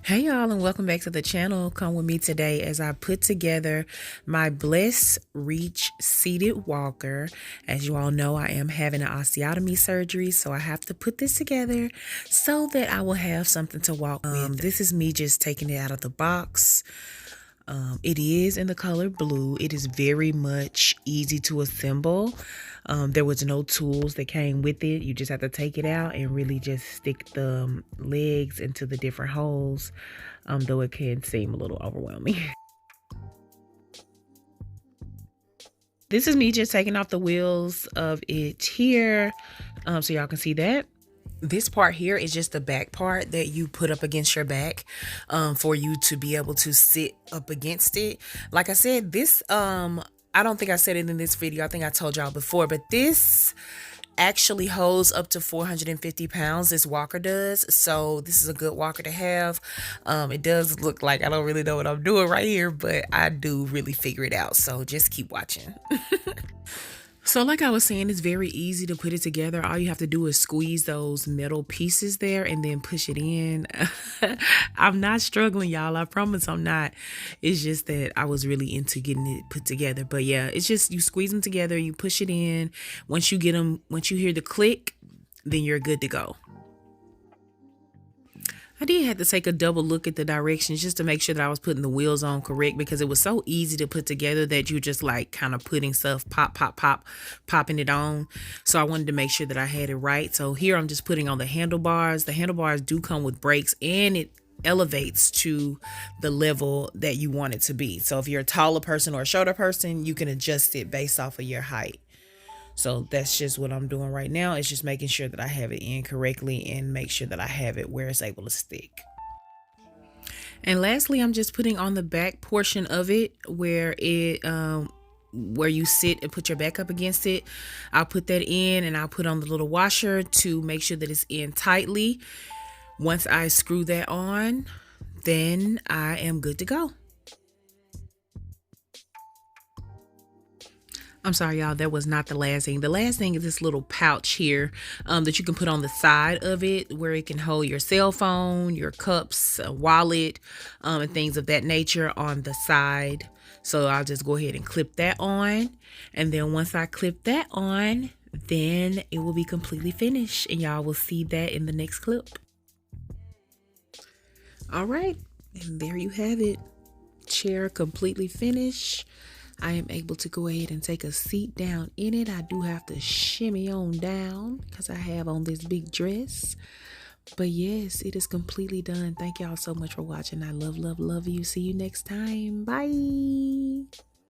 Hey y'all, and welcome back to the channel. Come with me today as I put together my Bliss Reach seated walker. As you all know, I am having an osteotomy surgery, so I have to put this together so that I will have something to walk with. This is me just taking it out of the box. It is in the color blue. It is very much easy to assemble. There was no tools that came with it. You just have to take it out and really just stick the legs into the different holes, though it can seem a little overwhelming. This is me just taking off the wheels of it here, so y'all can see that. This part here is just the back part that you put up against your back for you to be able to sit up against it. Like I said, this, I don't think I said it in this video. I think I told y'all before, but this actually holds up to 450 pounds. This walker does. So this is a good walker to have. It does look like I don't really know what I'm doing right here, but I do really figure it out. So just keep watching. So like I was saying, it's very easy to put it together. All you have to do is squeeze those metal pieces there and then push it in. I'm not struggling, y'all. I promise I'm not. It's just that I was really into getting it put together. But yeah, it's just you squeeze them together, you push it in. Once you get them, once you hear the click, then you're good to go. I did have to take a double look at the directions just to make sure that I was putting the wheels on correct, because it was so easy to put together that you just like kind of putting stuff popping it on. So I wanted to make sure that I had it right. So here I'm just putting on the handlebars. The handlebars do come with brakes, and it elevates to the level that you want it to be. So if you're a taller person or a shorter person, you can adjust it based off of your height. So that's just what I'm doing right now. It's just making sure that I have it in correctly and make sure that I have it where it's able to stick. And lastly, I'm just putting on the back portion of it where it where you sit and put your back up against it. I'll put that in, and I'll put on the little washer to make sure that it's in tightly. Once I screw that on, then I am good to go. I'm sorry, y'all, that was not the last thing. The last thing is this little pouch here that you can put on the side of it, where it can hold your cell phone, your cups, a wallet, and things of that nature on the side. So I'll just go ahead and clip that on. And then once I clip that on, then it will be completely finished. And y'all will see that in the next clip. All right, and there you have it. Chair completely finished. I am able to go ahead and take a seat down in it. I do have to shimmy on down because I have on this big dress. But yes, it is completely done. Thank y'all so much for watching. I love you. See you next time. Bye.